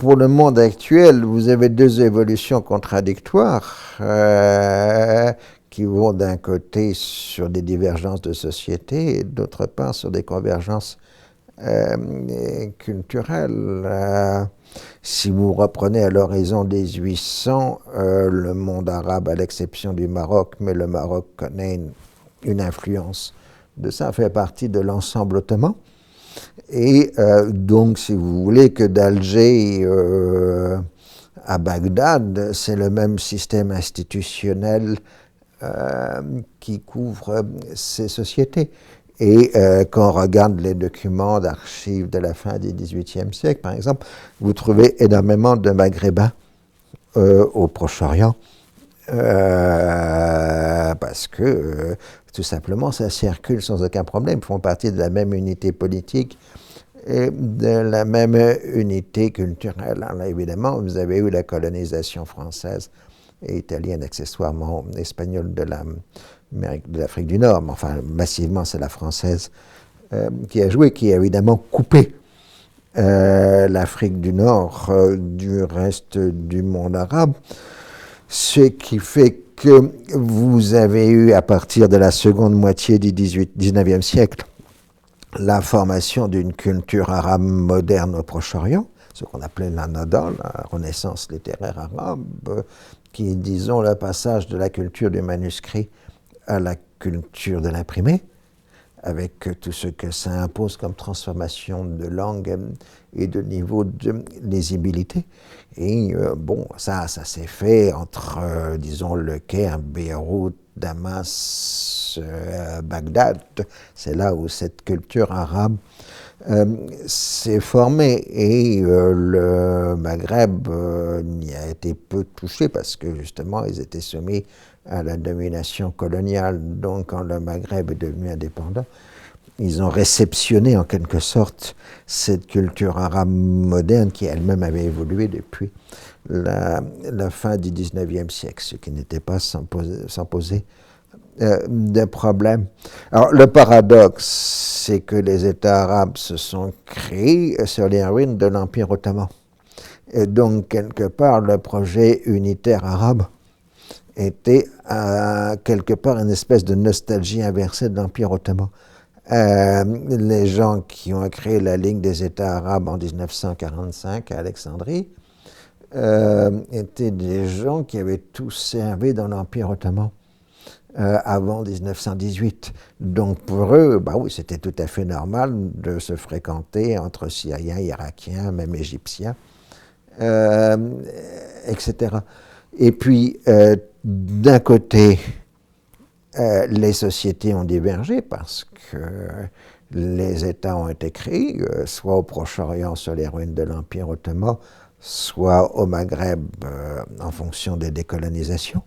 pour le monde actuel, vous avez deux évolutions contradictoires qui vont d'un côté sur des divergences de société et d'autre part sur des convergences culturelles. Si vous reprenez à l'horizon 1800, le monde arabe, à l'exception du Maroc, mais le Maroc connaît une influence de ça, fait partie de l'ensemble ottoman. Et donc, si vous voulez, que d'Alger à Bagdad, c'est le même système institutionnel qui couvre ces sociétés. Et quand on regarde les documents d'archives de la fin du XVIIIe siècle, par exemple, vous trouvez énormément de Maghrébins au Proche-Orient, parce que tout simplement ça circule sans aucun problème, ils font partie de la même unité politique et de la même unité culturelle. Alors, évidemment, vous avez eu la colonisation française et italienne, accessoirement espagnole de l'Afrique du Nord, mais enfin massivement c'est la française qui a joué, qui a évidemment coupé l'Afrique du Nord du reste du monde arabe, ce qui fait que vous avez eu à partir de la seconde moitié du XIXe siècle la formation d'une culture arabe moderne au Proche-Orient, ce qu'on appelait la Nahda, la renaissance littéraire arabe, qui est, disons, le passage de la culture du manuscrit à la culture de l'imprimé, avec tout ce que ça impose comme transformation de langue et de niveau de lisibilité. Et bon, ça s'est fait entre, disons, Le Caire, Beyrouth, Damas, Bagdad. C'est là où cette culture arabe s'est formée. Et le Maghreb n'y a été peu touché parce que justement, ils étaient soumis à la domination coloniale. Donc, quand le Maghreb est devenu indépendant, ils ont réceptionné en quelque sorte cette culture arabe moderne qui elle-même avait évolué depuis la fin du XIXe siècle, ce qui n'était pas sans poser de problème. Alors le paradoxe, c'est que les États arabes se sont créés sur les ruines de l'Empire ottoman. Et donc quelque part le projet unitaire arabe était quelque part une espèce de nostalgie inversée de l'Empire ottoman. Les gens qui ont créé la Ligue des États arabes en 1945 à Alexandrie étaient des gens qui avaient tous servi dans l'Empire ottoman avant 1918. Donc pour eux, bah oui, c'était tout à fait normal de se fréquenter entre Syriens, Irakiens, même Égyptiens, etc. Et puis, d'un côté, les sociétés ont divergé parce que les États ont été créés, soit au Proche-Orient sur les ruines de l'Empire ottoman, soit au Maghreb en fonction des décolonisations.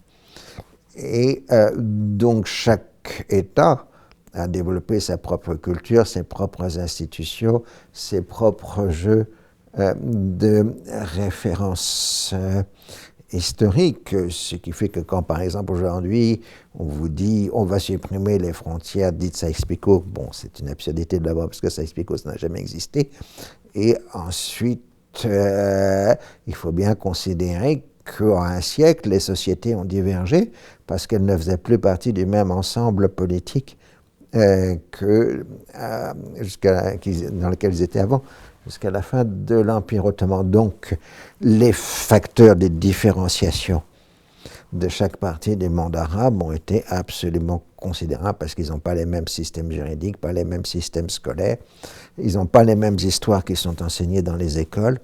Et donc chaque État a développé sa propre culture, ses propres institutions, ses propres jeux de référence historique, ce qui fait que quand, par exemple, aujourd'hui, on vous dit on va supprimer les frontières dites Sykes-Picot, bon, c'est une absurdité d'abord parce que Sykes-Picot, ça n'a jamais existé, et ensuite, il faut bien considérer qu'en un siècle, les sociétés ont divergé parce qu'elles ne faisaient plus partie du même ensemble politique dans lequel ils étaient avant, jusqu'à la fin de l'Empire ottoman. Donc, les facteurs de différenciation de chaque partie des mondes arabes ont été absolument considérables parce qu'ils n'ont pas les mêmes systèmes juridiques, pas les mêmes systèmes scolaires, ils n'ont pas les mêmes histoires qui sont enseignées dans les écoles,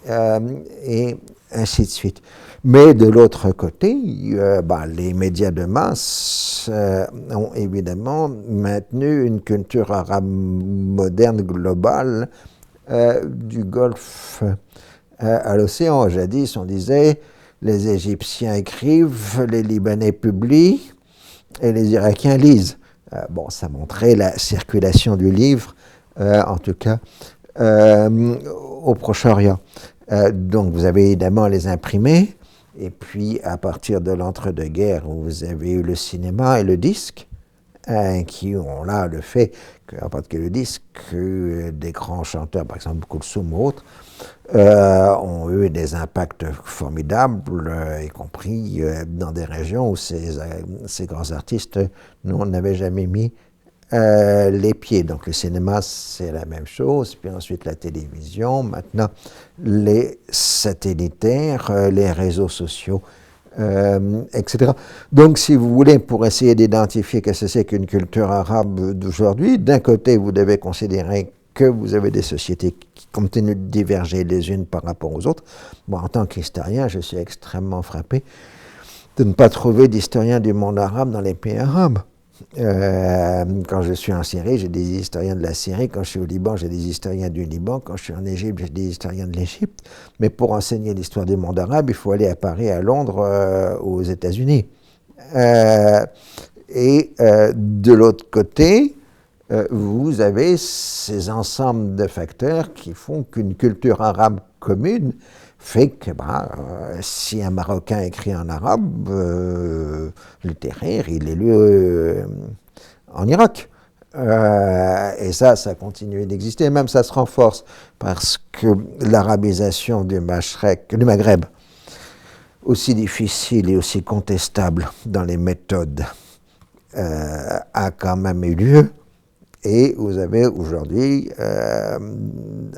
et ainsi de suite. Mais de l'autre côté, les médias de masse ont évidemment maintenu une culture arabe moderne globale du Golfe à l'océan. Jadis, on disait les Égyptiens écrivent, les Libanais publient et les Irakiens lisent. Ça montrait la circulation du livre, en tout cas au Proche-Orient. Donc vous avez évidemment les imprimés, et puis à partir de l'entre-deux-guerres, vous avez eu le cinéma et le disque, qui ont là le fait qu'à partir du disque, des grands chanteurs, par exemple Kulsum ou autres, ont eu des impacts formidables, y compris dans des régions où ces grands artistes n'avaient jamais mis les pieds. Donc le cinéma, c'est la même chose, puis ensuite la télévision, maintenant les satellitaires, les réseaux sociaux, etc. Donc si vous voulez, pour essayer d'identifier qu'est-ce que c'est qu'une culture arabe d'aujourd'hui, d'un côté, vous devez considérer que vous avez des sociétés qui continuent de diverger les unes par rapport aux autres. Moi, en tant qu'historien, je suis extrêmement frappé de ne pas trouver d'historiens du monde arabe dans les pays arabes. Quand je suis en Syrie, j'ai des historiens de la Syrie. Quand je suis au Liban, j'ai des historiens du Liban. Quand je suis en Égypte, j'ai des historiens de l'Égypte. Mais pour enseigner l'histoire du monde arabe, il faut aller à Paris, à Londres, aux États-Unis. De l'autre côté, vous avez ces ensembles de facteurs qui font qu'une culture arabe commune fait que si un Marocain écrit en arabe, le Tahrir, il est lu en Irak. Et ça continue d'exister, même ça se renforce, parce que l'arabisation du Maghreb, aussi difficile et aussi contestable dans les méthodes, a quand même eu lieu. Et vous avez aujourd'hui,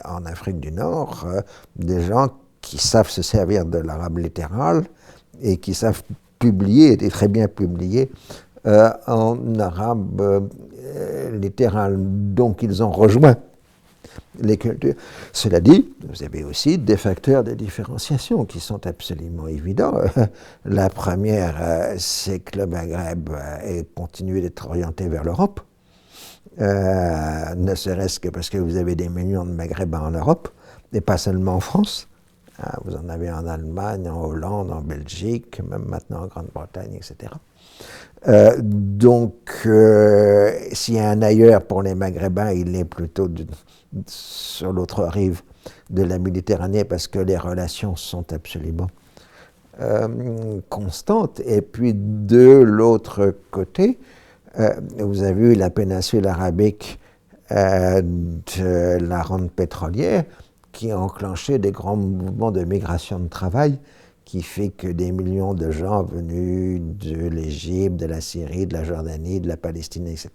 en Afrique du Nord, des gens qui savent se servir de l'arabe littéral et qui savent publier, et très bien publier, en arabe littéral. Donc ils ont rejoint les cultures. Cela dit, vous avez aussi des facteurs de différenciation qui sont absolument évidents. La première, c'est que le Maghreb ait continué d'être orienté vers l'Europe. Ne serait-ce que parce que vous avez des millions de Maghrébins en Europe, et pas seulement en France. Vous en avez en Allemagne, en Hollande, en Belgique, même maintenant en Grande-Bretagne, etc. S'il y a un ailleurs pour les Maghrébins, il est plutôt sur l'autre rive de la Méditerranée, parce que les relations sont absolument constantes. Et puis de l'autre côté, vous avez eu la péninsule arabique de la rente pétrolière qui a enclenché des grands mouvements de migration de travail qui fait que des millions de gens venus de l'Égypte, de la Syrie, de la Jordanie, de la Palestine, etc.,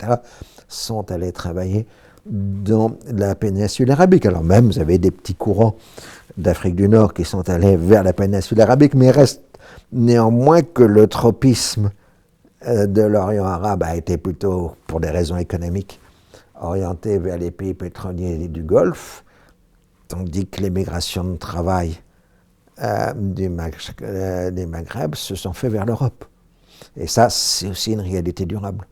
sont allés travailler dans la péninsule arabique. Alors même, vous avez des petits courants d'Afrique du Nord qui sont allés vers la péninsule arabique, mais il reste néanmoins que le tropisme de l'Orient arabe a été plutôt, pour des raisons économiques, orienté vers les pays pétroliers du Golfe, tandis que les migrations de travail des Maghreb se sont faites vers l'Europe. Et ça, c'est aussi une réalité durable.